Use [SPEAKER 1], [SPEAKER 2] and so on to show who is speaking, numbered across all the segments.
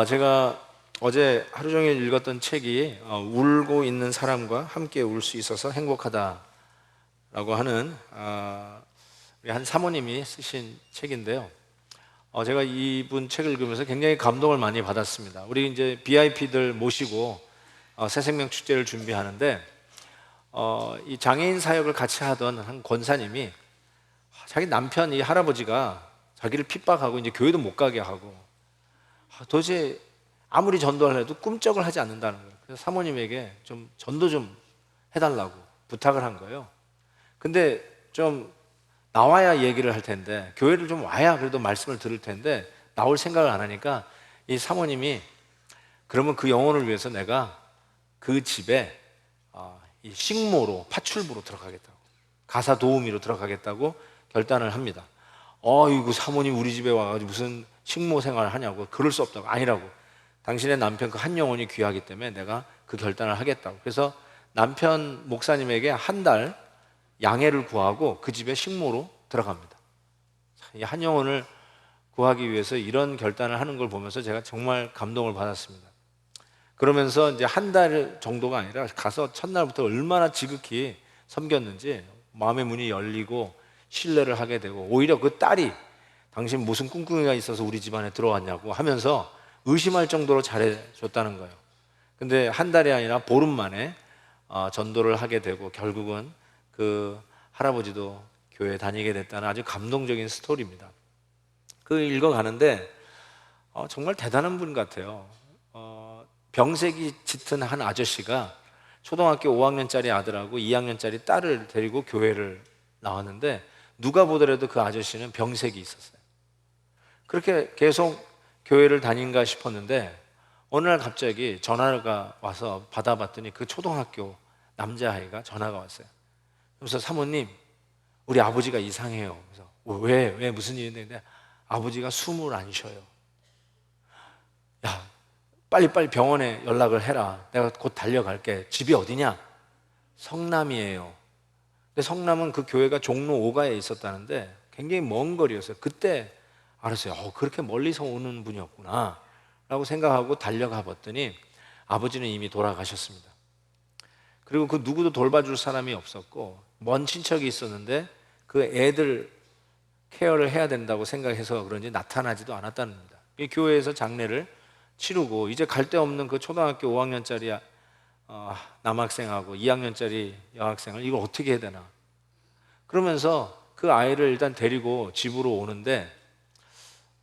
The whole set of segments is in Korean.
[SPEAKER 1] 제가 어제 하루 종일 읽었던 책이 울고 있는 사람과 함께 울 수 있어서 행복하다라고 하는 우리 한 사모님이 쓰신 책인데요. 제가 이분 책을 읽으면서 굉장히 감동을 많이 받았습니다. 우리 이제 BIP들 모시고 새생명 축제를 준비하는데 이 장애인 사역을 같이 하던 한 권사님이 자기 남편 이 할아버지가 자기를 핍박하고 이제 교회도 못 가게 하고 도대체 아무리 전도를 해도 꿈쩍을 하지 않는다는 거예요. 그래서 사모님에게 좀 전도 좀 해달라고 부탁을 한 거예요. 근데 좀 나와야 얘기를 할 텐데, 교회를 좀 와야 그래도 말씀을 들을 텐데 나올 생각을 안 하니까 이 사모님이 그러면 그 영혼을 위해서 내가 그 집에 이 식모로 파출부로 들어가겠다고, 가사 도우미로 들어가겠다고 결단을 합니다. 이거 사모님 우리 집에 와가지고 무슨 식모 생활을 하냐고. 그럴 수 없다고. 아니라고. 당신의 남편 그 한 영혼이 귀하기 때문에 내가 그 결단을 하겠다고. 그래서 남편 목사님에게 한 달 양해를 구하고 그 집에 식모로 들어갑니다. 이 한 영혼을 구하기 위해서 이런 결단을 하는 걸 보면서 제가 정말 감동을 받았습니다. 그러면서 이제 한 달 정도가 아니라 가서 첫날부터 얼마나 지극히 섬겼는지 마음의 문이 열리고 신뢰를 하게 되고, 오히려 그 딸이 당신 무슨 꿍꿍이가 있어서 우리 집안에 들어왔냐고 하면서 의심할 정도로 잘해줬다는 거예요. 근데 한 달이 아니라 보름 만에 전도를 하게 되고 결국은 그 할아버지도 교회 다니게 됐다는 아주 감동적인 스토리입니다. 그 읽어가는데 정말 대단한 분 같아요. 병색이 짙은 한 아저씨가 초등학교 5학년짜리 아들하고 2학년짜리 딸을 데리고 교회를 나왔는데 누가 보더라도 그 아저씨는 병색이 있었어요. 그렇게 계속 교회를 다닌가 싶었는데 어느 날 갑자기 전화가 와서 받아봤더니 그 초등학교 남자아이가 전화가 왔어요. 그래서 사모님, 우리 아버지가 이상해요. 그래서 왜 무슨 일인데? 아버지가 숨을 안 쉬어요. 야, 빨리빨리 병원에 연락을 해라. 내가 곧 달려갈게. 집이 어디냐? 성남이에요. 근데 성남은 그 교회가 종로 5가에 있었다는데 굉장히 먼 거리였어요. 그때 알았어요. 그렇게 멀리서 오는 분이었구나 라고 생각하고 달려가 봤더니 아버지는 이미 돌아가셨습니다. 그리고 그 누구도 돌봐줄 사람이 없었고 먼 친척이 있었는데 그 애들 케어를 해야 된다고 생각해서 그런지 나타나지도 않았다는 겁니다. 이 교회에서 장례를 치르고 이제 갈 데 없는 그 초등학교 5학년짜리 남학생하고 2학년짜리 여학생을 이걸 어떻게 해야 되나. 그러면서 그 아이를 일단 데리고 집으로 오는데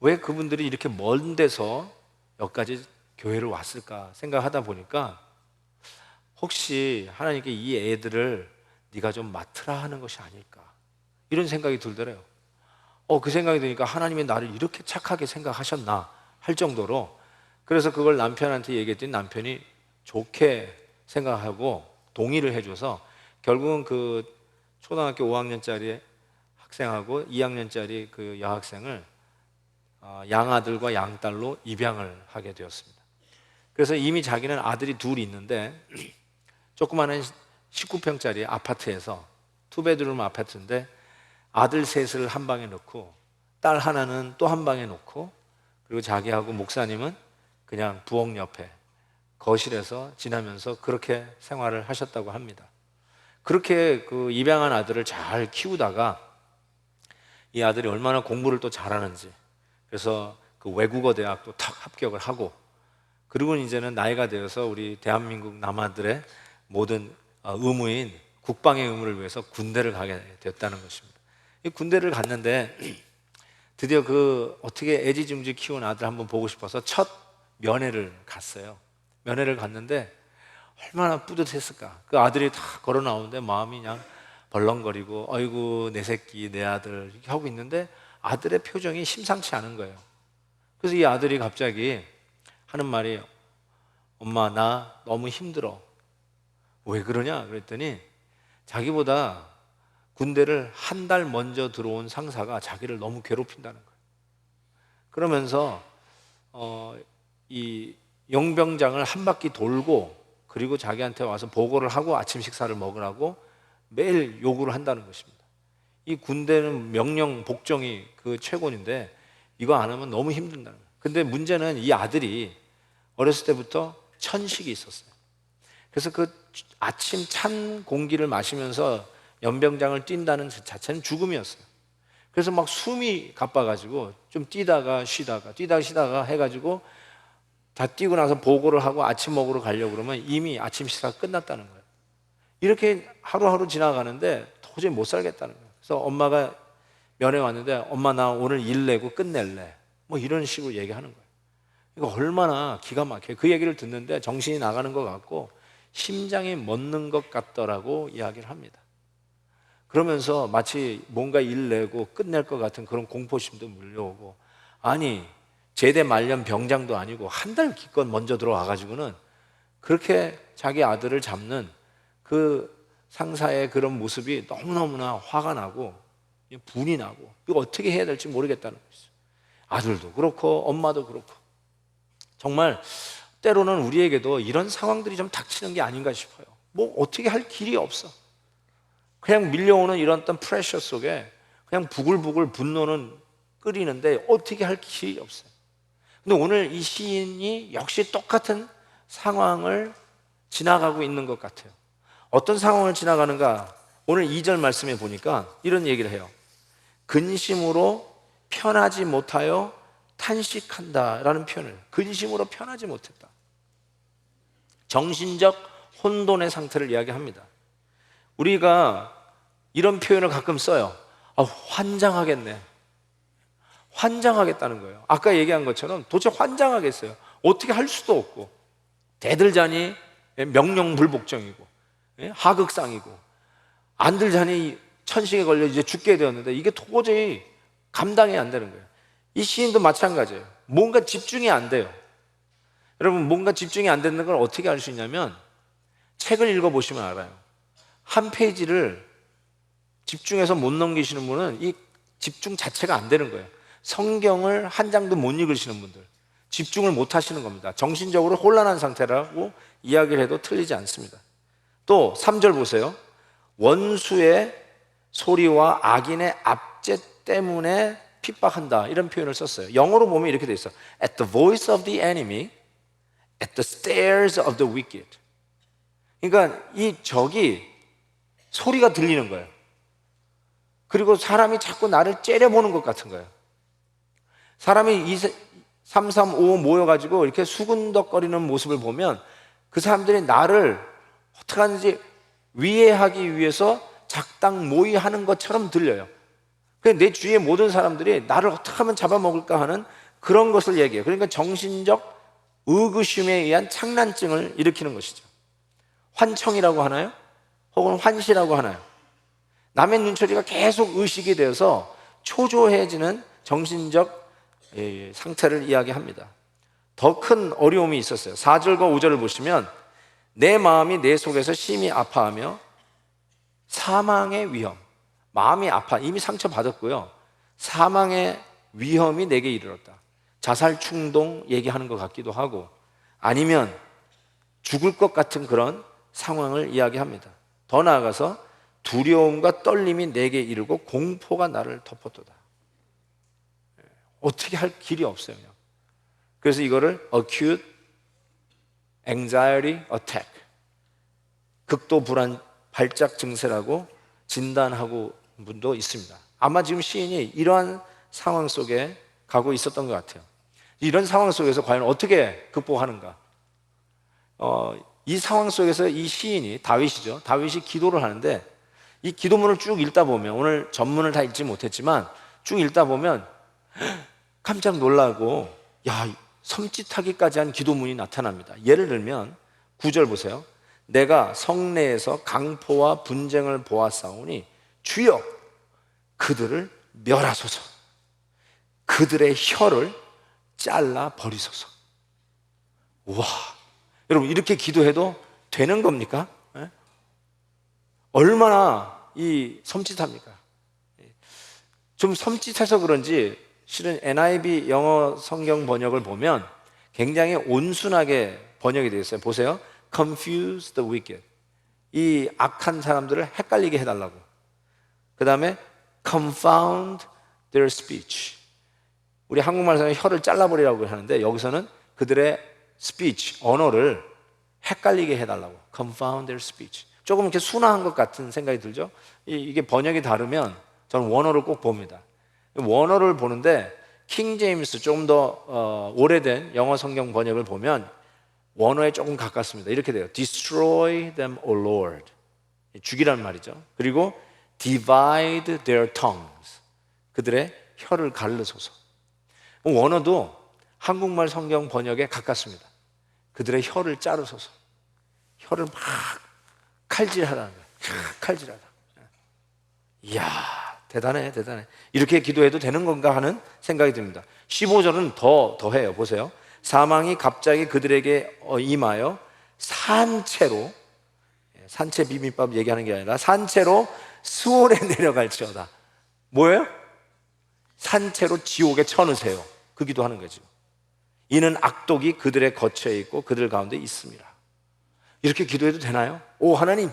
[SPEAKER 1] 왜 그분들이 이렇게 먼 데서 여기까지 교회를 왔을까 생각하다 보니까 혹시 하나님께 이 애들을 네가 좀 맡으라 하는 것이 아닐까, 이런 생각이 들더래요. 그 생각이 드니까 하나님이 나를 이렇게 착하게 생각하셨나 할 정도로, 그래서 그걸 남편한테 얘기했더니 남편이 좋게 생각하고 동의를 해줘서 결국은 그 초등학교 5학년짜리 학생하고 2학년짜리 그 여학생을 양아들과 양딸로 입양을 하게 되었습니다. 그래서 이미 자기는 아들이 둘이 있는데 조그마한 19평짜리 아파트에서 투베드룸 아파트인데 아들 셋을 한 방에 놓고 딸 하나는 또 한 방에 놓고, 그리고 자기하고 목사님은 그냥 부엌 옆에 거실에서 지내면서 그렇게 생활을 하셨다고 합니다. 그렇게 그 입양한 아들을 잘 키우다가 이 아들이 얼마나 공부를 또 잘하는지, 그래서 그 외국어 대학도 탁 합격을 하고, 그리고 이제는 나이가 되어서 우리 대한민국 남아들의 모든 의무인 국방의 의무를 위해서 군대를 가게 됐다는 것입니다. 이 군대를 갔는데 드디어 그 어떻게 애지중지 키운 아들 한번 보고 싶어서 첫 면회를 갔어요. 면회를 갔는데 얼마나 뿌듯했을까. 그 아들이 다 걸어 나오는데 마음이 그냥 벌렁거리고 아이고 내 새끼 내 아들 이렇게 하고 있는데 아들의 표정이 심상치 않은 거예요. 그래서 이 아들이 갑자기 하는 말이 엄마 나 너무 힘들어. 왜 그러냐 그랬더니 자기보다 군대를 한 달 먼저 들어온 상사가 자기를 너무 괴롭힌다는 거예요. 그러면서 이 용병장을 한 바퀴 돌고 그리고 자기한테 와서 보고를 하고 아침 식사를 먹으라고 매일 요구를 한다는 것입니다. 이 군대는 명령 복종이 그 최고인데 이거 안 하면 너무 힘든다는 거예요. 근데 문제는 이 아들이 어렸을 때부터 천식이 있었어요. 그래서 그 아침 찬 공기를 마시면서 연병장을 뛴다는 자체는 죽음이었어요. 그래서 막 숨이 가빠가지고 좀 뛰다가 쉬다가 해가지고 다 뛰고 나서 보고를 하고 아침 먹으러 가려고 그러면 이미 아침 식사가 끝났다는 거예요. 이렇게 하루하루 지나가는데 도저히 못 살겠다는 거예요. 그래서 엄마가 면회 왔는데, 엄마 나 오늘 일 내고 끝낼래, 뭐 이런 식으로 얘기하는 거예요. 이거 얼마나 기가 막혀요. 그 얘기를 듣는데 정신이 나가는 것 같고 심장이 멎는 것 같더라고 이야기를 합니다. 그러면서 마치 뭔가 일 내고 끝낼 것 같은 그런 공포심도 물려오고, 아니 제대 말년 병장도 아니고 한 달 기껏 먼저 들어와 가지고는 그렇게 자기 아들을 잡는 그 상사의 그런 모습이 너무너무나 화가 나고 분이 나고, 이거 어떻게 해야 될지 모르겠다는 거죠. 아들도 그렇고 엄마도 그렇고. 정말 때로는 우리에게도 이런 상황들이 좀 닥치는 게 아닌가 싶어요. 뭐 어떻게 할 길이 없어. 그냥 밀려오는 이런 어떤 프레셔 속에 그냥 부글부글 분노는 끓이는데 어떻게 할 길이 없어요. 근데 오늘 이 시인이 역시 똑같은 상황을 지나가고 있는 것 같아요. 어떤 상황을 지나가는가? 오늘 2절 말씀에 보니까 이런 얘기를 해요. 근심으로 편하지 못하여 탄식한다라는 표현을, 근심으로 편하지 못했다. 정신적 혼돈의 상태를 이야기합니다. 우리가 이런 표현을 가끔 써요. 환장하겠네. 환장하겠다는 거예요. 아까 얘기한 것처럼 도대체 환장하겠어요. 어떻게 할 수도 없고, 대들자니 명령불복종이고 하극상이고, 안 들자니 천식에 걸려 이제 죽게 되었는데 이게 도저히 감당이 안 되는 거예요. 이 시인도 마찬가지예요. 뭔가 집중이 안 돼요. 여러분, 뭔가 집중이 안 되는 걸 어떻게 알 수 있냐면 책을 읽어보시면 알아요. 한 페이지를 집중해서 못 넘기시는 분은 이 집중 자체가 안 되는 거예요. 성경을 한 장도 못 읽으시는 분들, 집중을 못 하시는 겁니다. 정신적으로 혼란한 상태라고 이야기를 해도 틀리지 않습니다. 또 3절 보세요. 원수의 소리와 악인의 압제 때문에 핍박한다, 이런 표현을 썼어요. 영어로 보면 이렇게 돼 있어. At the voice of the enemy, at the stares of the wicked. 그러니까 이 적이 소리가 들리는 거예요. 그리고 사람이 자꾸 나를 째려보는 것 같은 거예요. 사람이 3, 3, 5 모여가지고 이렇게 수군덕거리는 모습을 보면 그 사람들이 나를 어떻게 하는지 위해하기 위해서 작당 모의하는 것처럼 들려요. 내 주위의 모든 사람들이 나를 어떻게 하면 잡아먹을까 하는 그런 것을 얘기해요. 그러니까 정신적 의구심에 의한 착란증을 일으키는 것이죠. 환청이라고 하나요? 혹은 환시라고 하나요? 남의 눈초리가 계속 의식이 되어서 초조해지는 정신적 상태를 이야기합니다. 더 큰 어려움이 있었어요. 4절과 5절을 보시면 내 마음이 내 속에서 심히 아파하며 사망의 위험, 마음이 아파, 이미 상처받았고요, 사망의 위험이 내게 이르렀다. 자살 충동 얘기하는 것 같기도 하고, 아니면 죽을 것 같은 그런 상황을 이야기합니다. 더 나아가서 두려움과 떨림이 내게 이르고 공포가 나를 덮었도다. 어떻게 할 길이 없어요, 그냥. 그래서 이거를 acute anxiety attack, 극도 불안 발작 증세라고 진단하고 분도 있습니다. 아마 지금 시인이 이러한 상황 속에 가고 있었던 것 같아요. 이런 상황 속에서 과연 어떻게 극복하는가? 이 상황 속에서 이 시인이, 다윗이죠, 다윗이 기도를 하는데, 이 기도문을 쭉 읽다 보면, 오늘 전문을 다 읽지 못했지만 쭉 읽다 보면 깜짝 놀라고, 섬찟하기까지 한 기도문이 나타납니다. 예를 들면 9절 보세요. 내가 성내에서 강포와 분쟁을 보았사오니 주여 그들을 멸하소서, 그들의 혀를 잘라 버리소서. 와, 여러분, 이렇게 기도해도 되는 겁니까? 얼마나 이 섬찟합니까? 좀 섬찟해서 그런지 실은 NIV 영어 성경 번역을 보면 굉장히 온순하게 번역이 되어 있어요. 보세요. Confuse the wicked. 이 악한 사람들을 헷갈리게 해달라고. 그 다음에 confound their speech. 우리 한국말에서는 혀를 잘라버리라고 하는데 여기서는 그들의 스피치, 언어를 헷갈리게 해달라고. Confound their speech. 조금 이렇게 순화한 것 같은 생각이 들죠. 이게 번역이 다르면 저는 원어를 꼭 봅니다. 원어를 보는데 킹 제임스, 조금 더 오래된 영어 성경 번역을 보면 원어에 조금 가깝습니다. 이렇게 돼요. Destroy them, O Lord. 죽이란 말이죠. 그리고 divide their tongues. 그들의 혀를 갈르소서. 원어도 한국말 성경 번역에 가깝습니다. 그들의 혀를 자르소서. 혀를 막 칼질하라는 거예요. 칼질하라. 이야, 대단해, 대단해. 이렇게 기도해도 되는 건가 하는 생각이 듭니다. 15절은 더해요. 보세요. 사망이 갑자기 그들에게 임하여 산채로, 산채 비빔밥 얘기하는 게 아니라 산채로 수월에 내려갈지어다. 뭐예요? 산채로 지옥에 쳐넣으세요. 그 기도하는 거죠. 이는 악독이 그들의 거처에 있고 그들 가운데 있습니다. 이렇게 기도해도 되나요? 오 하나님,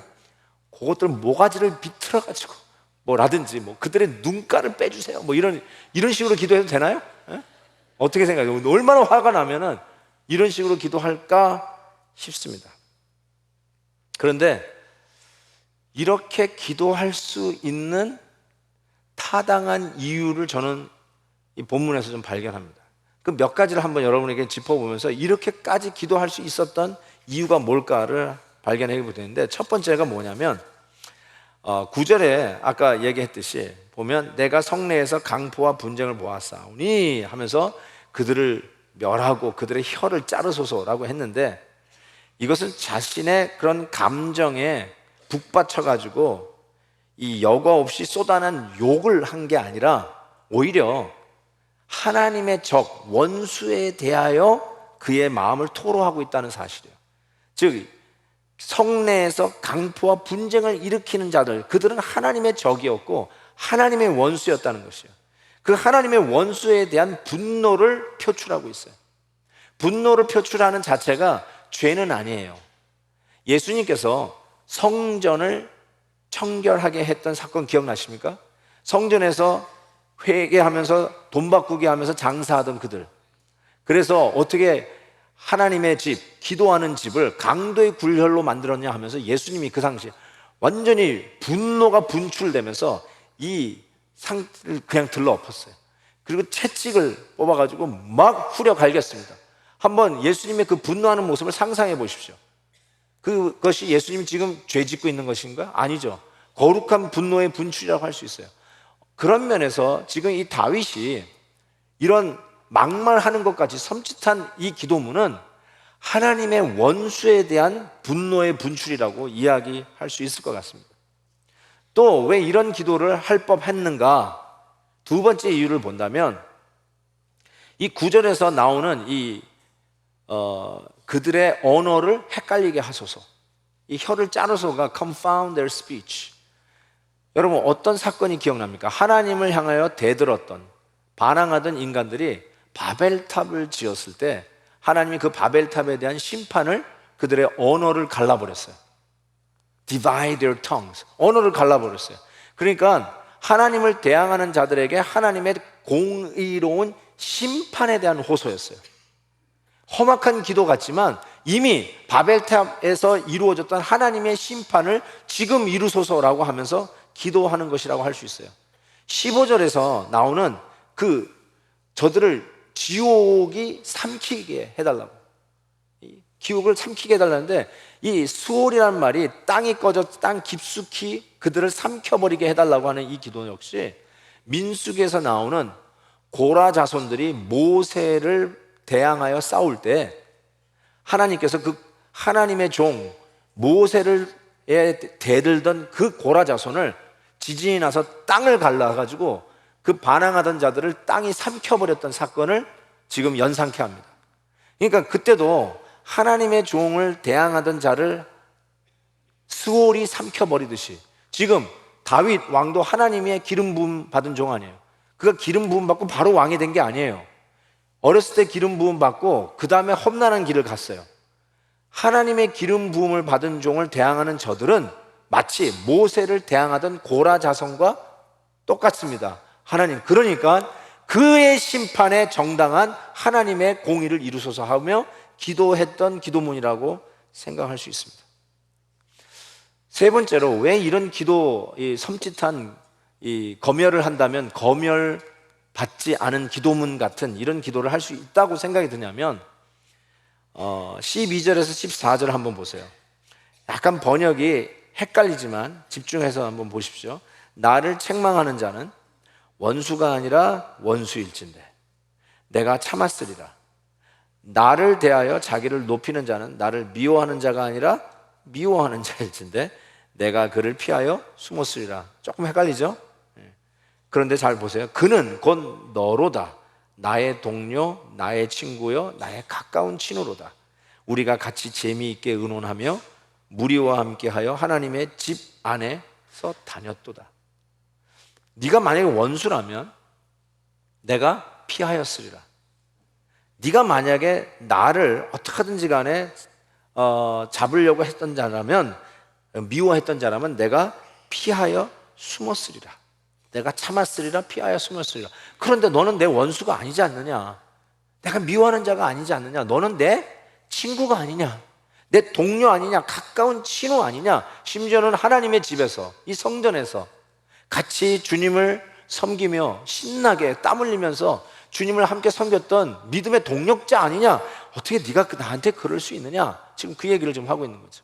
[SPEAKER 1] 그것들 모가지를 비틀어가지고 뭐라든지 그들의 눈가를 빼주세요. 이런 식으로 기도해도 되나요? 에? 어떻게 생각해요? 얼마나 화가 나면은 이런 식으로 기도할까 싶습니다. 그런데 이렇게 기도할 수 있는 타당한 이유를 저는 이 본문에서 좀 발견합니다. 그 몇 가지를 한번 여러분에게 짚어보면서 이렇게까지 기도할 수 있었던 이유가 뭘까를 발견해 보는데, 첫 번째가 뭐냐면 9절에 아까 얘기했듯이 보면 내가 성내에서 강포와 분쟁을 보았사오니 하면서 그들을 멸하고 그들의 혀를 자르소서라고 했는데, 이것은 자신의 그런 감정에 북받쳐 가지고 이 여과 없이 쏟아낸 욕을 한 게 아니라 오히려 하나님의 적, 원수에 대하여 그의 마음을 토로하고 있다는 사실이에요. 즉 성내에서 강포와 분쟁을 일으키는 자들, 그들은 하나님의 적이었고 하나님의 원수였다는 것이에요. 그 하나님의 원수에 대한 분노를 표출하고 있어요. 분노를 표출하는 자체가 죄는 아니에요. 예수님께서 성전을 청결하게 했던 사건 기억나십니까? 성전에서 회개하면서 돈 바꾸게 하면서 장사하던 그들, 그래서 어떻게 하나님의 집, 기도하는 집을 강도의 굴혈로 만들었냐 하면서 예수님이 그 당시에 완전히 분노가 분출되면서 이 상을 그냥 들러 엎었어요. 그리고 채찍을 뽑아가지고 막 후려 갈겼습니다. 한번 예수님의 그 분노하는 모습을 상상해 보십시오. 그것이 예수님이 지금 죄 짓고 있는 것인가? 아니죠. 거룩한 분노의 분출이라고 할 수 있어요. 그런 면에서 지금 이 다윗이 이런 막말하는 것 같이 섬찟한 이 기도문은 하나님의 원수에 대한 분노의 분출이라고 이야기할 수 있을 것 같습니다. 또 왜 이런 기도를 할 법했는가? 두 번째 이유를 본다면 이 9절에서 나오는 그들의 언어를 헷갈리게 하소서. 이 혀를 자르소가 confound their speech. 여러분 어떤 사건이 기억납니까? 하나님을 향하여 대들었던, 반항하던 인간들이 바벨탑을 지었을 때 하나님이 그 바벨탑에 대한 심판을 그들의 언어를 갈라버렸어요. Divide their tongues. 언어를 갈라버렸어요. 그러니까 하나님을 대항하는 자들에게 하나님의 공의로운 심판에 대한 호소였어요. 험악한 기도 같지만 이미 바벨탑에서 이루어졌던 하나님의 심판을 지금 이루소서라고 하면서 기도하는 것이라고 할 수 있어요. 15절에서 나오는 저들을 지옥이 삼키게 해달라고, 기옥을 삼키게 해달라는데, 이 수월이라는 말이 땅이 꺼져 땅 깊숙이 그들을 삼켜버리게 해달라고 하는 이 기도 역시 민수기에서 나오는 고라 자손들이 모세를 대항하여 싸울 때 하나님께서 그 하나님의 종 모세를 대들던 그 고라 자손을 지진이 나서 땅을 갈라가지고 그 반항하던 자들을 땅이 삼켜버렸던 사건을 지금 연상케 합니다. 그러니까 그때도 하나님의 종을 대항하던 자를 스올이 삼켜버리듯이 지금 다윗 왕도 하나님의 기름 부음 받은 종 아니에요. 그가 기름 부음 받고 바로 왕이 된 게 아니에요. 어렸을 때 기름 부음 받고 그 다음에 험난한 길을 갔어요. 하나님의 기름 부음을 받은 종을 대항하는 저들은 마치 모세를 대항하던 고라 자손과 똑같습니다. 하나님, 그러니까 그의 심판에 정당한 하나님의 공의를 이루소서 하며 기도했던 기도문이라고 생각할 수 있습니다. 세 번째로, 왜 이런 기도, 이 섬찟한 이 검열을 한다면 검열 받지 않은 기도문 같은 이런 기도를 할 수 있다고 생각이 드냐면 12절에서 14절 한번 보세요. 약간 번역이 헷갈리지만 집중해서 한번 보십시오. 나를 책망하는 자는 원수가 아니라 원수일진데 내가 참았으리라. 나를 대하여 자기를 높이는 자는 나를 미워하는 자가 아니라 미워하는 자일진데 내가 그를 피하여 숨었으리라. 조금 헷갈리죠? 그런데 잘 보세요. 그는 곧 너로다. 나의 동료, 나의 친구요, 나의 가까운 친구로다. 우리가 같이 재미있게 의논하며 무리와 함께하여 하나님의 집 안에서 다녔도다. 네가 만약에 원수라면 내가 피하였으리라. 네가 만약에 나를 어떻게 하든지 간에 잡으려고 했던 자라면, 미워했던 자라면 내가 피하여 숨었으리라. 내가 참았으리라, 피하여 숨었으리라. 그런데 너는 내 원수가 아니지 않느냐? 내가 미워하는 자가 아니지 않느냐? 너는 내 친구가 아니냐? 내 동료 아니냐? 가까운 친구 아니냐? 심지어는 하나님의 집에서, 이 성전에서 같이 주님을 섬기며 신나게 땀 흘리면서 주님을 함께 섬겼던 믿음의 동력자 아니냐? 어떻게 네가 나한테 그럴 수 있느냐? 지금 그 얘기를 좀 하고 있는 거죠.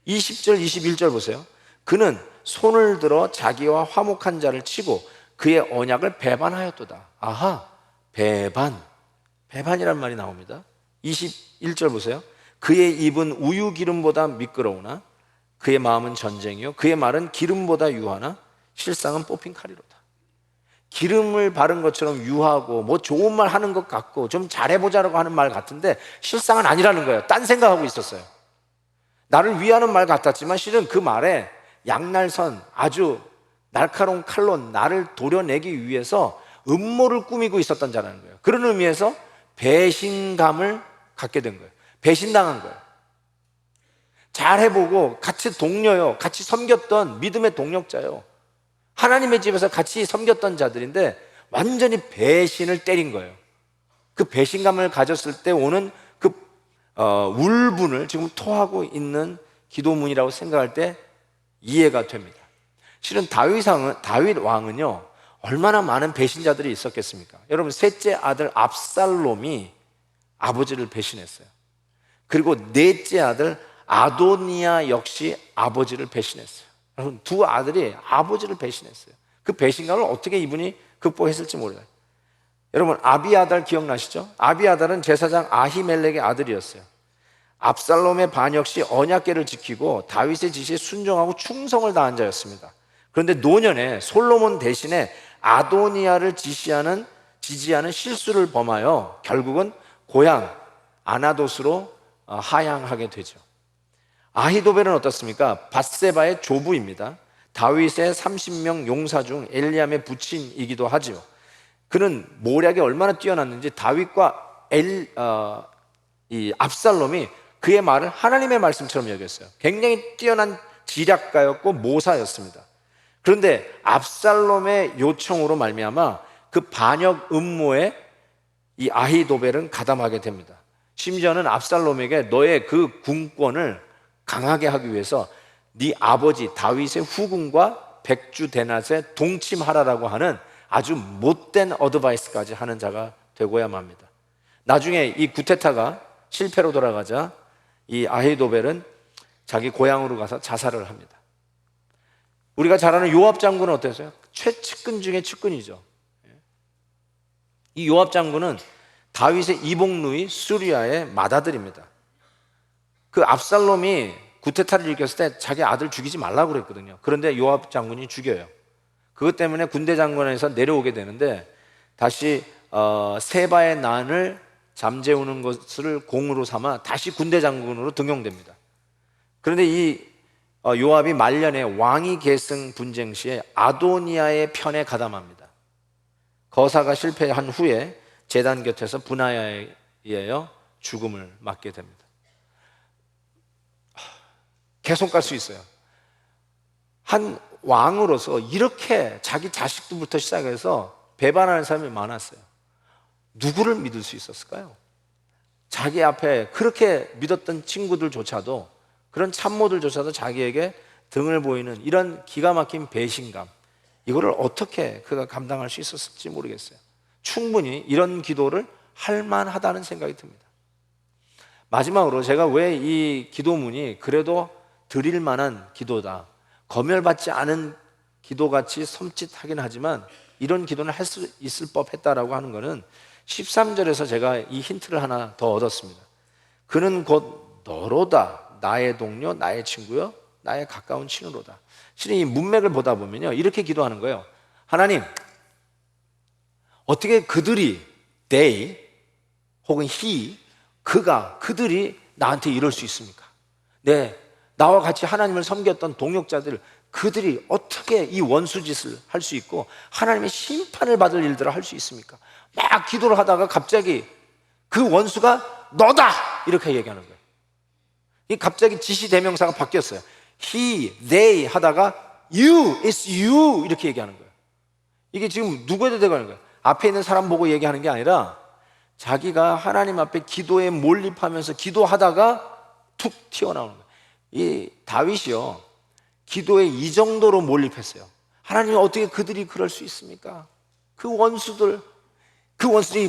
[SPEAKER 1] 20절, 21절 보세요. 그는 손을 들어 자기와 화목한 자를 치고 그의 언약을 배반하였도다. 아하, 배반이란 말이 나옵니다. 21절 보세요. 그의 입은 우유 기름보다 미끄러우나 그의 마음은 전쟁이요 그의 말은 기름보다 유하나 실상은 뽑힌 칼이로다. 기름을 바른 것처럼 유하고 뭐 좋은 말 하는 것 같고 좀 잘해보자라고 하는 말 같은데 실상은 아니라는 거예요. 딴 생각하고 있었어요. 나를 위하는 말 같았지만 실은 그 말에 양날선, 아주 날카로운 칼로 나를 도려내기 위해서 음모를 꾸미고 있었던 자라는 거예요. 그런 의미에서 배신감을 갖게 된 거예요. 배신당한 거예요. 잘해보고 같이 동료요, 같이 섬겼던 믿음의 동력자요, 하나님의 집에서 같이 섬겼던 자들인데 완전히 배신을 때린 거예요. 그 배신감을 가졌을 때 오는 그 울분을 지금 토하고 있는 기도문이라고 생각할 때 이해가 됩니다. 실은 다윗 왕은요 얼마나 많은 배신자들이 있었겠습니까? 여러분, 셋째 아들 압살롬이 아버지를 배신했어요. 그리고 넷째 아들 아도니아 역시 아버지를 배신했어요. 여러분, 두 아들이 아버지를 배신했어요. 그 배신감을 어떻게 이분이 극복했을지 몰라요. 여러분, 아비아달 기억나시죠? 아비아달은 제사장 아히멜렉의 아들이었어요. 압살롬의 반 역시 언약궤를 지키고 다윗의 지시에 순종하고 충성을 다한 자였습니다. 그런데 노년에 솔로몬 대신에 아도니아를 지지하는 실수를 범하여 결국은 고향 아나돗으로 하향하게 되죠. 아히도벨은 어떻습니까? 밧세바의 조부입니다. 다윗의 30명 용사 중 엘리암의 부친이기도 하죠. 그는 모략이 얼마나 뛰어났는지 다윗과 이 압살롬이 그의 말을 하나님의 말씀처럼 여겼어요. 굉장히 뛰어난 지략가였고 모사였습니다. 그런데 압살롬의 요청으로 말미암아 그 반역 음모에 이 아히도벨은 가담하게 됩니다. 심지어는 압살롬에게 너의 그 군권을 강하게 하기 위해서 네 아버지 다윗의 후궁과 백주 대낮에 동침하라라고 하는 아주 못된 어드바이스까지 하는 자가 되고야 맙니다. 나중에 이 구테타가 실패로 돌아가자 이 아히도벨은 자기 고향으로 가서 자살을 합니다. 우리가 잘 아는 요압 장군은 어땠어요? 최측근 중에 측근이죠. 이 요압 장군은 다윗의 이복누이 수리아의 맏아들입니다. 그 압살롬이 구테타를 일으켰을 때 자기 아들 죽이지 말라고 그랬거든요. 그런데 요압 장군이 죽여요. 그것 때문에 군대 장관에서 내려오게 되는데 다시 세바의 난을 잠재우는 것을 공으로 삼아 다시 군대 장군으로 등용됩니다. 그런데 이 요압이 말년에 왕위 계승 분쟁 시에 아도니아의 편에 가담합니다. 거사가 실패한 후에 제단 곁에서 분하야에 의하여 죽음을 맞게 됩니다. 계속 갈 수 있어요. 한 왕으로서 이렇게 자기 자식들부터 시작해서 배반하는 사람이 많았어요. 누구를 믿을 수 있었을까요? 자기 앞에 그렇게 믿었던 친구들조차도, 그런 참모들조차도 자기에게 등을 보이는 이런 기가 막힌 배신감, 이거를 어떻게 그가 감당할 수 있었을지 모르겠어요. 충분히 이런 기도를 할 만하다는 생각이 듭니다. 마지막으로 제가 왜 이 기도문이 그래도 드릴 만한 기도다, 검열받지 않은 기도같이 섬찟하긴 하지만 이런 기도는 할 수 있을 법했다라고 하는 것은 13절에서 제가 이 힌트를 하나 더 얻었습니다. 그는 곧 너로다, 나의 동료, 나의 친구요, 나의 가까운 친구로다. 실은 이 문맥을 보다 보면요, 이렇게 기도하는 거예요. 하나님, 어떻게 그들이, they 혹은 he, 그들이 나한테 이럴 수 있습니까? 나와 같이 하나님을 섬겼던 동역자들, 그들이 어떻게 이 원수짓을 할 수 있고 하나님의 심판을 받을 일들을 할 수 있습니까? 막 기도를 하다가 갑자기 그 원수가 너다! 이렇게 얘기하는 거예요. 이 갑자기 지시대명사가 바뀌었어요. he, they 하다가 you, it's you 이렇게 얘기하는 거예요. 이게 지금 누구에도 되고 하는 거예요. 앞에 있는 사람 보고 얘기하는 게 아니라 자기가 하나님 앞에 기도에 몰입하면서 기도하다가 툭 튀어나오는 거예요. 이 다윗이요, 기도에 이 정도로 몰입했어요. 하나님, 어떻게 그들이 그럴 수 있습니까? 그 원수들이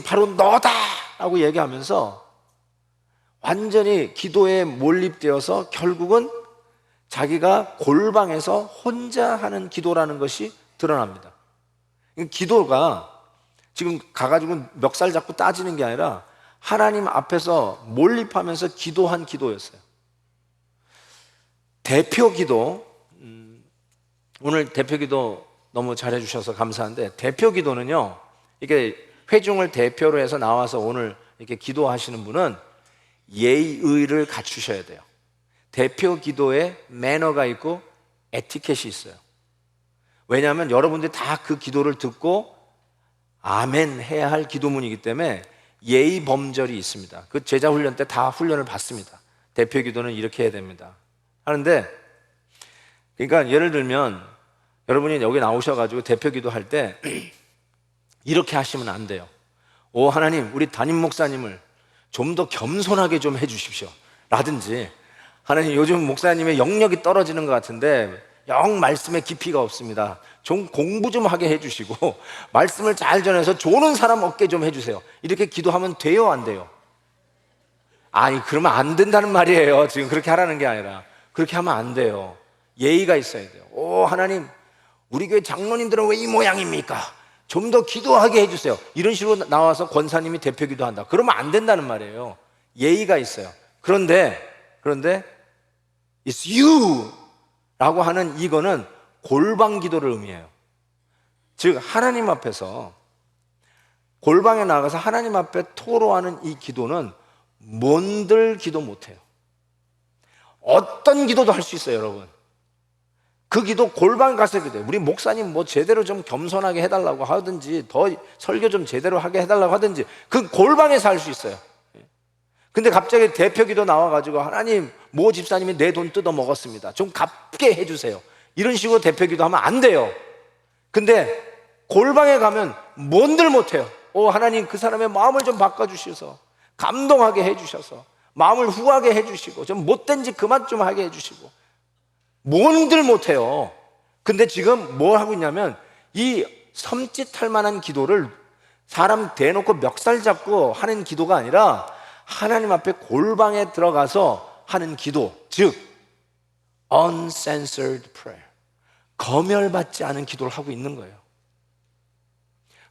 [SPEAKER 1] 바로 너다! 라고 얘기하면서 완전히 기도에 몰입되어서 결국은 자기가 골방에서 혼자 하는 기도라는 것이 드러납니다. 기도가 지금 가가지고 멱살 잡고 따지는 게 아니라 하나님 앞에서 몰입하면서 기도한 기도였어요. 대표 기도, 오늘 대표 기도 너무 잘해주셔서 감사한데, 대표 기도는요, 이게 회중을 대표로 해서 나와서 오늘 이렇게 기도하시는 분은 예의를 갖추셔야 돼요. 대표 기도에 매너가 있고 에티켓이 있어요. 왜냐하면 여러분들이 다 그 기도를 듣고 아멘 해야 할 기도문이기 때문에 예의 범절이 있습니다. 그 제자 훈련 때 다 훈련을 받습니다. 대표 기도는 이렇게 해야 됩니다 하는데, 그러니까 예를 들면 여러분이 여기 나오셔가지고 대표 기도할 때 이렇게 하시면 안 돼요. 오 하나님, 우리 담임 목사님을 좀 더 겸손하게 좀 해주십시오 라든지, 하나님, 요즘 목사님의 영역이 떨어지는 것 같은데 영 말씀에 깊이가 없습니다, 좀 공부 좀 하게 해주시고 말씀을 잘 전해서 좋은 사람 얻게 좀 해주세요, 이렇게 기도하면 돼요, 안 돼요? 아니, 그러면 안 된다는 말이에요. 지금 그렇게 하라는 게 아니라 그렇게 하면 안 돼요. 예의가 있어야 돼요. 오 하나님, 우리 교회 장로님들은 왜 이 모양입니까? 좀 더 기도하게 해주세요, 이런 식으로 나와서 권사님이 대표 기도한다. 그러면 안 된다는 말이에요. 예의가 있어요. 그런데 It's you 라고 하는 이거는 골방 기도를 의미해요. 즉 하나님 앞에서 골방에 나가서 하나님 앞에 토로하는 이 기도는 뭔들 기도 못해요. 어떤 기도도 할 수 있어요, 여러분. 그 기도 골방 가서 기도해요. 우리 목사님 뭐 제대로 좀 겸손하게 해달라고 하든지, 더 설교 좀 제대로 하게 해달라고 하든지, 그 골방에서 할 수 있어요. 근데 갑자기 대표 기도 나와가지고 하나님, 모 집사님이 내 돈 뜯어 먹었습니다, 좀 갚게 해주세요, 이런 식으로 대표 기도하면 안 돼요. 근데 골방에 가면 뭔들 못해요. 오 하나님, 그 사람의 마음을 좀 바꿔주셔서 감동하게 해주셔서 마음을 후하게 해주시고 좀 못된 짓 그만 좀 하게 해주시고, 뭔들 못해요. 근데 지금 뭘 하고 있냐면 이 섬찟할 만한 기도를 사람 대놓고 멱살 잡고 하는 기도가 아니라 하나님 앞에 골방에 들어가서 하는 기도, 즉 uncensored prayer, 검열받지 않은 기도를 하고 있는 거예요.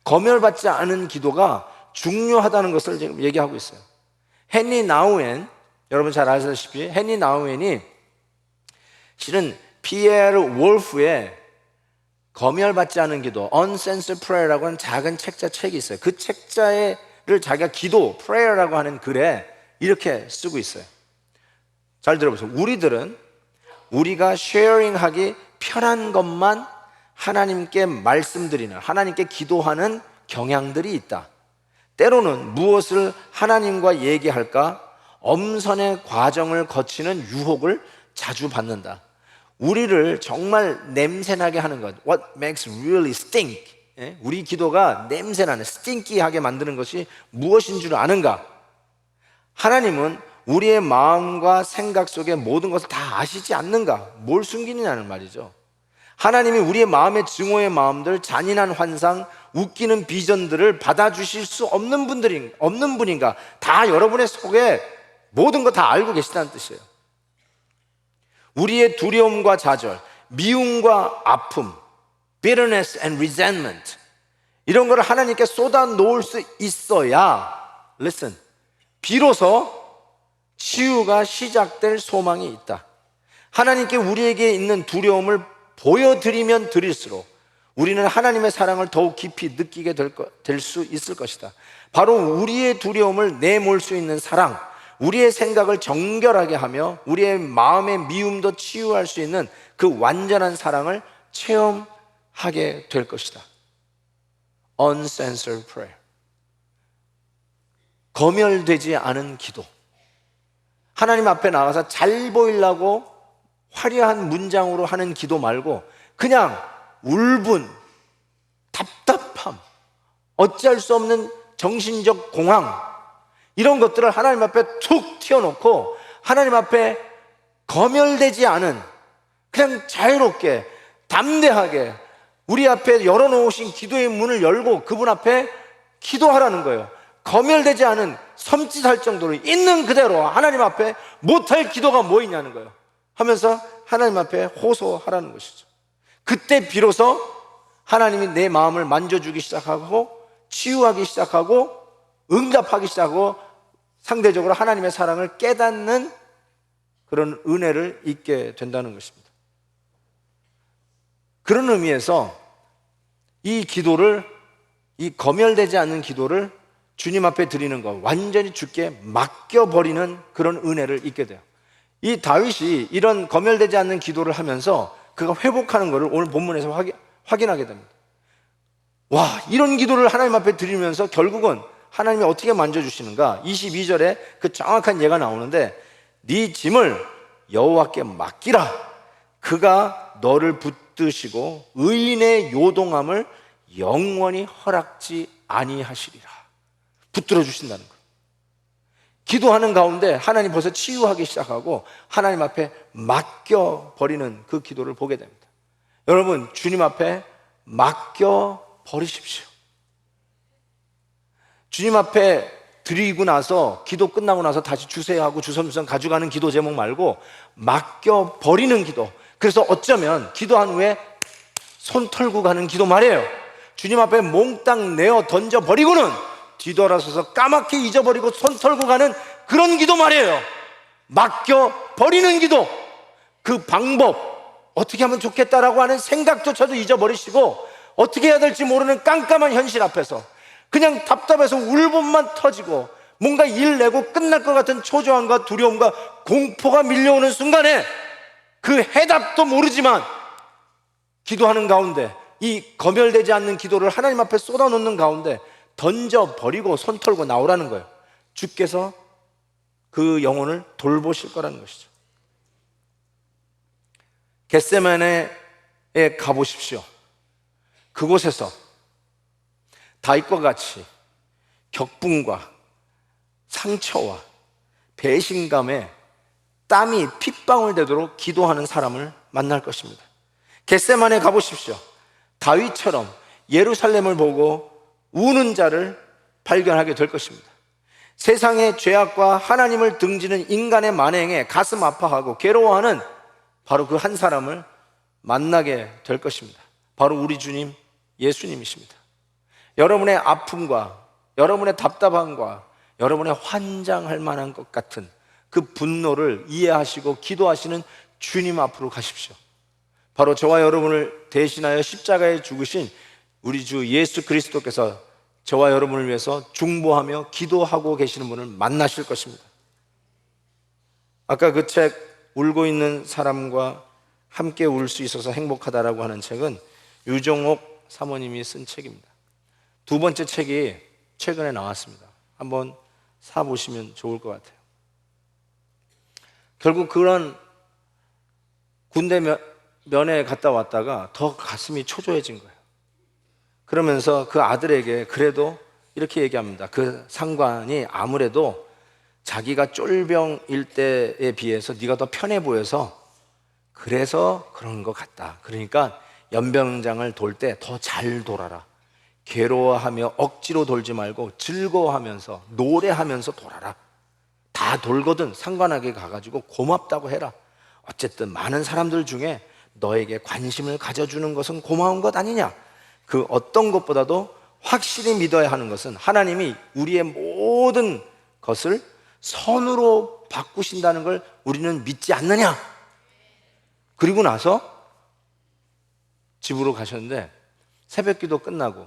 [SPEAKER 1] 검열받지 않은 기도가 중요하다는 것을 지금 얘기하고 있어요. 헨리 나우엔, 여러분 잘 아시다시피 헨리 나우엔이 실은 피에르 월프의 검열받지 않은 기도, uncensored prayer라고 하는 작은 책이 있어요. 그 책자를 자기가 기도, prayer라고 하는 글에 이렇게 쓰고 있어요. 잘 들어보세요. 우리가 쉐어링하기 편한 것만 하나님께 말씀드리는, 하나님께 기도하는 경향들이 있다. 때로는 무엇을 하나님과 얘기할까 엄선의 과정을 거치는 유혹을 자주 받는다. 우리를 정말 냄새나게 하는 것, what makes really stink, 우리 기도가 냄새나는 스팅키하게 만드는 것이 무엇인 줄 아는가? 하나님은 우리의 마음과 생각 속에 모든 것을 다 아시지 않는가? 뭘 숨기느냐는 말이죠. 하나님이 우리의 마음의 증오의 마음들, 잔인한 환상, 웃기는 비전들을 받아주실 수 없는 분인가? 다 여러분의 속에 모든 거 다 알고 계시다는 뜻이에요. 우리의 두려움과 좌절, 미움과 아픔, bitterness and resentment, 이런 거를 하나님께 쏟아 놓을 수 있어야, listen, 비로소 치유가 시작될 소망이 있다. 하나님께 우리에게 있는 두려움을 보여드리면 드릴수록 우리는 하나님의 사랑을 더욱 깊이 느끼게 될 수 있을 것이다. 바로 우리의 두려움을 내몰 수 있는 사랑, 우리의 생각을 정결하게 하며 우리의 마음의 미움도 치유할 수 있는 그 완전한 사랑을 체험하게 될 것이다. Uncensored prayer, 검열되지 않은 기도. 하나님 앞에 나가서 잘 보이려고 화려한 문장으로 하는 기도 말고 그냥 울분, 답답함, 어찌할 수 없는 정신적 공황, 이런 것들을 하나님 앞에 툭 튀어놓고 하나님 앞에 검열되지 않은, 그냥 자유롭게 담대하게 우리 앞에 열어놓으신 기도의 문을 열고 그분 앞에 기도하라는 거예요. 검열되지 않은, 섬찟할 정도로 있는 그대로 하나님 앞에 못할 기도가 뭐 있냐는 거예요. 하면서 하나님 앞에 호소하라는 것이죠. 그때 비로소 하나님이 내 마음을 만져주기 시작하고 치유하기 시작하고 응답하기 시작하고 상대적으로 하나님의 사랑을 깨닫는 그런 은혜를 잊게 된다는 것입니다. 그런 의미에서 이 기도를, 이 검열되지 않는 기도를 주님 앞에 드리는 것, 완전히 주께 맡겨버리는 그런 은혜를 잊게 돼요. 이 다윗이 이런 검열되지 않는 기도를 하면서 그가 회복하는 것을 오늘 본문에서 확인하게 됩니다. 와, 이런 기도를 하나님 앞에 드리면서 결국은 하나님이 어떻게 만져주시는가? 22절에 그 정확한 예가 나오는데, 네 짐을 여호와께 맡기라. 그가 너를 붙드시고 의인의 요동함을 영원히 허락지 아니하시리라. 붙들어 주신다는 거예요. 기도하는 가운데 하나님 벌써 치유하기 시작하고 하나님 앞에 맡겨버리는 그 기도를 보게 됩니다. 여러분, 주님 앞에 맡겨버리십시오. 주님 앞에 드리고 나서, 기도 끝나고 나서 다시 주세요 하고 주섬주섬 가져가는 기도 제목 말고 맡겨버리는 기도. 그래서 어쩌면 기도한 후에 손 털고 가는 기도 말이에요. 주님 앞에 몽땅 내어 던져버리고는 뒤돌아서서 까맣게 잊어버리고 손 털고 가는 그런 기도 말이에요. 맡겨버리는 기도. 그 방법, 어떻게 하면 좋겠다라고 하는 생각조차도 잊어버리시고 어떻게 해야 될지 모르는 깜깜한 현실 앞에서 그냥 답답해서 울분만 터지고 뭔가 일 내고 끝날 것 같은 초조함과 두려움과 공포가 밀려오는 순간에 그 해답도 모르지만 기도하는 가운데, 이 검열되지 않는 기도를 하나님 앞에 쏟아놓는 가운데 던져버리고 손 털고 나오라는 거예요. 주께서 그 영혼을 돌보실 거라는 것이죠. 겟세마네에 가보십시오. 그곳에서 다윗과 같이 격분과 상처와 배신감에 땀이 핏방울 되도록 기도하는 사람을 만날 것입니다. 겟세마네에 가보십시오. 다윗처럼 예루살렘을 보고 우는 자를 발견하게 될 것입니다. 세상의 죄악과 하나님을 등지는 인간의 만행에 가슴 아파하고 괴로워하는 바로 그 한 사람을 만나게 될 것입니다. 바로 우리 주님 예수님이십니다. 여러분의 아픔과 여러분의 답답함과 여러분의 환장할 만한 것 같은 그 분노를 이해하시고 기도하시는 주님 앞으로 가십시오. 바로 저와 여러분을 대신하여 십자가에 죽으신 우리 주 예수 그리스도께서 저와 여러분을 위해서 중보하며 기도하고 계시는 분을 만나실 것입니다. 아까 그 책, 울고 있는 사람과 함께 울 수 있어서 행복하다라고 하는 책은 유종옥 사모님이 쓴 책입니다. 두 번째 책이 최근에 나왔습니다. 한번 사보시면 좋을 것 같아요. 결국 그런 군대 면회 갔다 왔다가 더 가슴이 초조해진 거예요. 그러면서 그 아들에게 그래도 이렇게 얘기합니다. 그 상관이 아무래도 자기가 쫄병일 때에 비해서 네가 더 편해 보여서 그래서 그런 것 같다. 그러니까 연병장을 돌 때 더 잘 돌아라. 괴로워하며 억지로 돌지 말고 즐거워하면서 노래하면서 돌아라. 다 돌거든 상관에게 가가지고 고맙다고 해라. 어쨌든 많은 사람들 중에 너에게 관심을 가져주는 것은 고마운 것 아니냐. 그 어떤 것보다도 확실히 믿어야 하는 것은 하나님이 우리의 모든 것을 선으로 바꾸신다는 걸 우리는 믿지 않느냐. 그리고 나서 집으로 가셨는데 새벽 기도 끝나고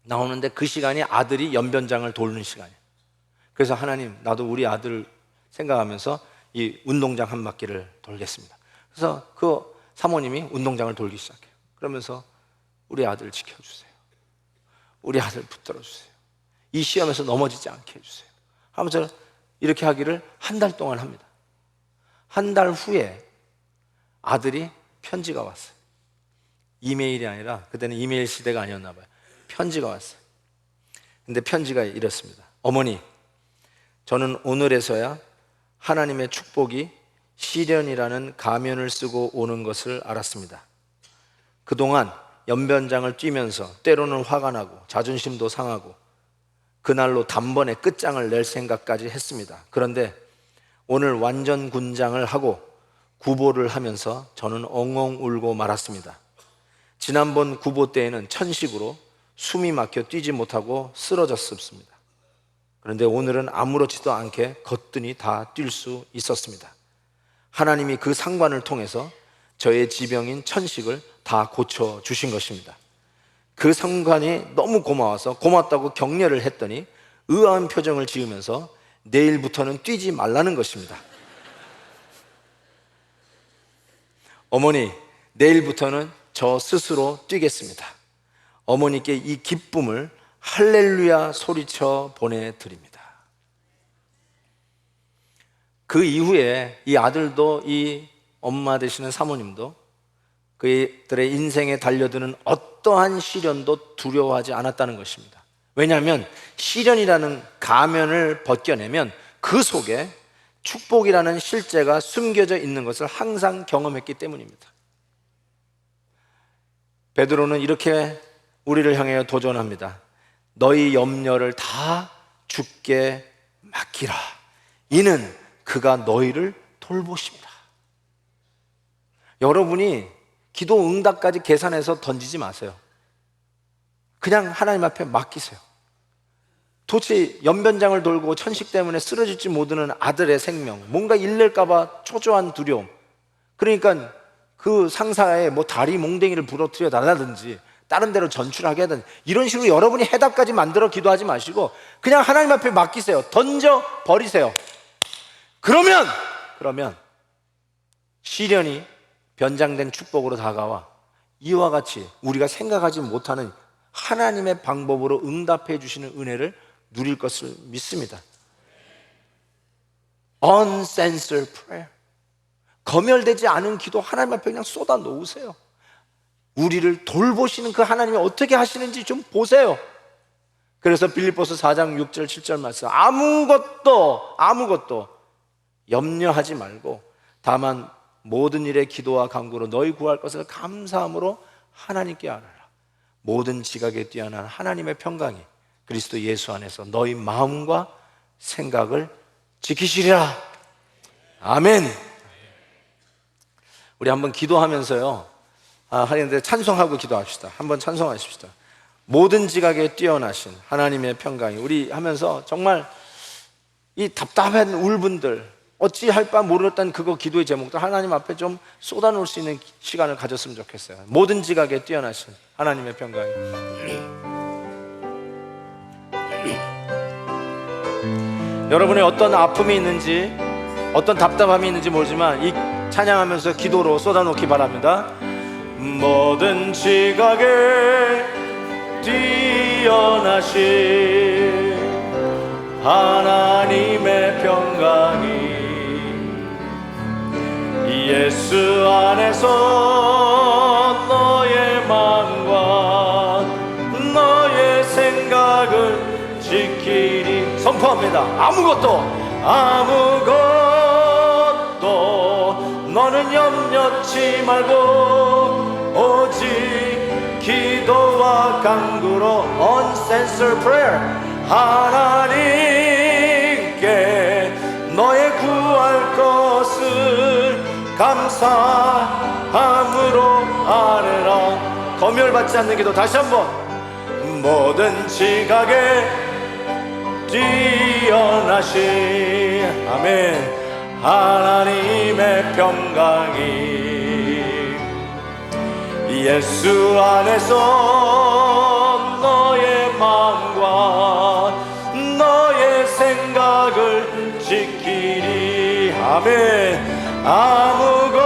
[SPEAKER 1] 나오는데 그 시간이 아들이 연변장을 도는 시간이에요. 그래서 하나님, 나도 우리 아들 생각하면서 이 운동장 한 바퀴를 돌겠습니다. 그래서 그 사모님이 운동장을 돌기 시작해요. 그러면서 우리 아들 지켜주세요. 우리 아들 붙들어주세요. 이 시험에서 넘어지지 않게 해주세요 하면서 이렇게 하기를 한 달 동안 합니다. 한 달 후에 아들이 편지가 왔어요. 이메일이 아니라, 그때는 이메일 시대가 아니었나 봐요. 편지가 왔어요. 근데 편지가 이렇습니다. 어머니, 저는 오늘에서야 하나님의 축복이 시련이라는 가면을 쓰고 오는 것을 알았습니다. 그동안 연변장을 뛰면서 때로는 화가 나고 자존심도 상하고 그날로 단번에 끝장을 낼 생각까지 했습니다. 그런데 오늘 완전 군장을 하고 구보를 하면서 저는 엉엉 울고 말았습니다. 지난번 구보 때에는 천식으로 숨이 막혀 뛰지 못하고 쓰러졌습니다. 그런데 오늘은 아무렇지도 않게 거뜬히 다 뛸 수 있었습니다. 하나님이 그 상관을 통해서 저의 지병인 천식을 다 고쳐주신 것입니다. 그 상관이 너무 고마워서 고맙다고 격려를 했더니 의아한 표정을 지으면서 내일부터는 뛰지 말라는 것입니다. 어머니, 내일부터는 저 스스로 뛰겠습니다. 어머니께 이 기쁨을 할렐루야 소리쳐 보내드립니다. 그 이후에 이 아들도 이 엄마 되시는 사모님도 그들의 인생에 달려드는 어떠한 시련도 두려워하지 않았다는 것입니다. 왜냐하면 시련이라는 가면을 벗겨내면 그 속에 축복이라는 실제가 숨겨져 있는 것을 항상 경험했기 때문입니다. 베드로는 이렇게 우리를 향하여 도전합니다. 너희 염려를 다 주께 맡기라. 이는 그가 너희를 돌보십니다. 여러분이 기도 응답까지 계산해서 던지지 마세요. 그냥 하나님 앞에 맡기세요. 도대체 연변장을 돌고 천식 때문에 쓰러질지 모르는 아들의 생명, 뭔가 일낼까봐 초조한 두려움, 그러니까 그 상사의 뭐 다리 몽댕이를 부러뜨려 달라든지 다른 데로 전출하게 하든 이런 식으로 여러분이 해답까지 만들어 기도하지 마시고 그냥 하나님 앞에 맡기세요. 던져 버리세요. 그러면 시련이 변장된 축복으로 다가와 이와 같이 우리가 생각하지 못하는 하나님의 방법으로 응답해 주시는 은혜를 누릴 것을 믿습니다. Unanswered prayer, 거멸되지 않은 기도 하나님 앞에 그냥 쏟아 놓으세요. 우리를 돌보시는 그 하나님이 어떻게 하시는지 좀 보세요. 그래서 빌립보서 4장 6절 7절 말씀, 아무것도 염려하지 말고 다만 모든 일에 기도와 간구로 너희 구할 것을 감사함으로 하나님께 아뢰라. 모든 지각에 뛰어난 하나님의 평강이 그리스도 예수 안에서 너희 마음과 생각을 지키시리라. 아멘. 우리 한번 기도하면서요, 하나님께 찬송하고 기도합시다. 한번 찬송하십시다. 모든 지각에 뛰어나신 하나님의 평강이, 우리 하면서 정말 이 답답한 울분들, 어찌할 바 모르겠다는 그거 기도의 제목도 하나님 앞에 좀 쏟아놓을 수 있는 시간을 가졌으면 좋겠어요. 모든 지각에 뛰어나신 하나님의 평강이. 여러분의 어떤 아픔이 있는지, 어떤 답답함이 있는지 모르지만 이 찬양하면서 기도로 쏟아놓기 바랍니다. 모든 지각에 뛰어나신 하나님의 평강이 예수 안에서 너의 마음과 기도합니다. 아무것도 너는 염려치 말고 오직 기도와 간구로 uncensored prayer 하나님께 너의 구할 것을 감사함으로 아뢰라. 검열받지 않는 기도 다시 한번. 모든 지각에 뛰어나신 아멘 하나님의 평강이 예수 안에서 너의 마음과 너의 생각을 지키리. 아멘. 아무것도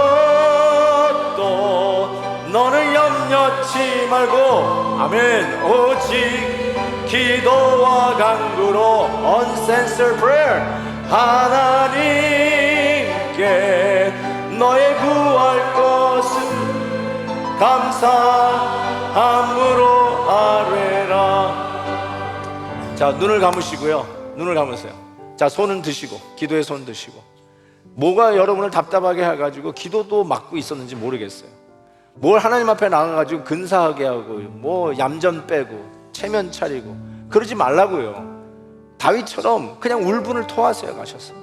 [SPEAKER 1] 너는 염려치 말고 아멘 오직 기도와 간구로 uncensored prayer 하나님께 너의 구할 것을 감사함으로 아뢰라. 자, 눈을 감으시고요. 눈을 감으세요. 자, 손은 드시고 기도의 손 드시고. 뭐가 여러분을 답답하게 해가지고 기도도 막고 있었는지 모르겠어요. 뭘 하나님 앞에 나가가지고 근사하게 하고 뭐 얌전 빼고 체면 차리고 그러지 말라고요. 다윗처럼 그냥 울분을 토하세요. 가셔서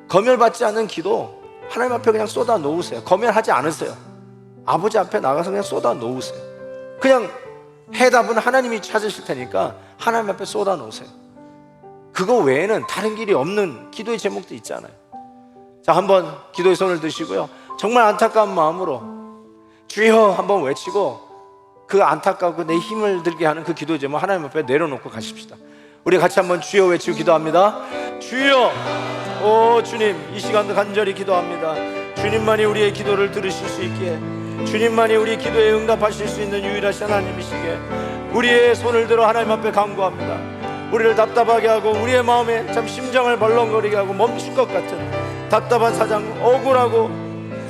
[SPEAKER 1] 검열받지 않는 기도 하나님 앞에 그냥 쏟아 놓으세요. 검열하지 않으세요. 아버지 앞에 나가서 그냥 쏟아 놓으세요. 그냥 해답은 하나님이 찾으실 테니까 하나님 앞에 쏟아 놓으세요. 그거 외에는 다른 길이 없는 기도의 제목도 있잖아요. 자, 한번 기도의 손을 드시고요. 정말 안타까운 마음으로 주여 한번 외치고 그 안타깝고 내 힘을 들게 하는 그 기도의 제목 하나님 앞에 내려놓고 가십시다. 우리 같이 한번 주여 외치고 기도합니다. 주여, 오 주님, 이 시간도 간절히 기도합니다. 주님만이 우리의 기도를 들으실 수 있기에, 주님만이 우리 기도에 응답하실 수 있는 유일하신 하나님이시기에 우리의 손을 들어 하나님 앞에 간구합니다. 우리를 답답하게 하고 우리의 마음에 참 심장을 벌렁거리게 하고 멈출 것 같은 답답한 사정, 억울하고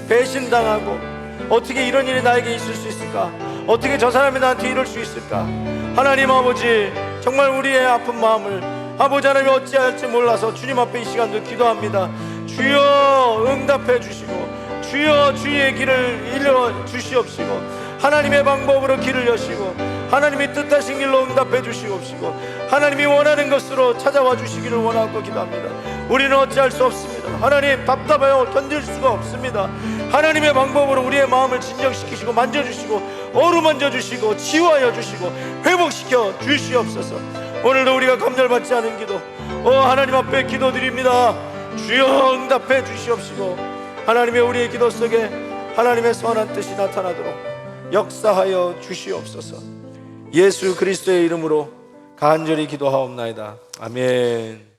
[SPEAKER 1] 배신당하고 어떻게 이런 일이 나에게 있을 수 있을까? 어떻게 저 사람이 나한테 이럴 수 있을까? 하나님 아버지, 정말 우리의 아픈 마음을 아버지 하나님이 어찌할지 몰라서 주님 앞에 이 시간도 기도합니다. 주여 응답해 주시고 주여 주의 길을 일러 주시옵시고 하나님의 방법으로 길을 여시고 하나님이 뜻하신 길로 응답해 주시옵시고 하나님이 원하는 것으로 찾아와 주시기를 원하고 기도합니다. 우리는 어찌할 수 없습니다. 하나님, 답답하여 견딜 수가 없습니다. 하나님의 방법으로 우리의 마음을 진정시키시고 만져주시고 어루만져 주시고 치유하여 주시고 회복시켜 주시옵소서. 오늘도 우리가 검열받지 않은 기도 하나님 앞에 기도드립니다. 주여 응답해 주시옵시고 하나님의 우리의 기도 속에 하나님의 선한 뜻이 나타나도록 역사하여 주시옵소서. 예수 그리스도의 이름으로 간절히 기도하옵나이다. 아멘.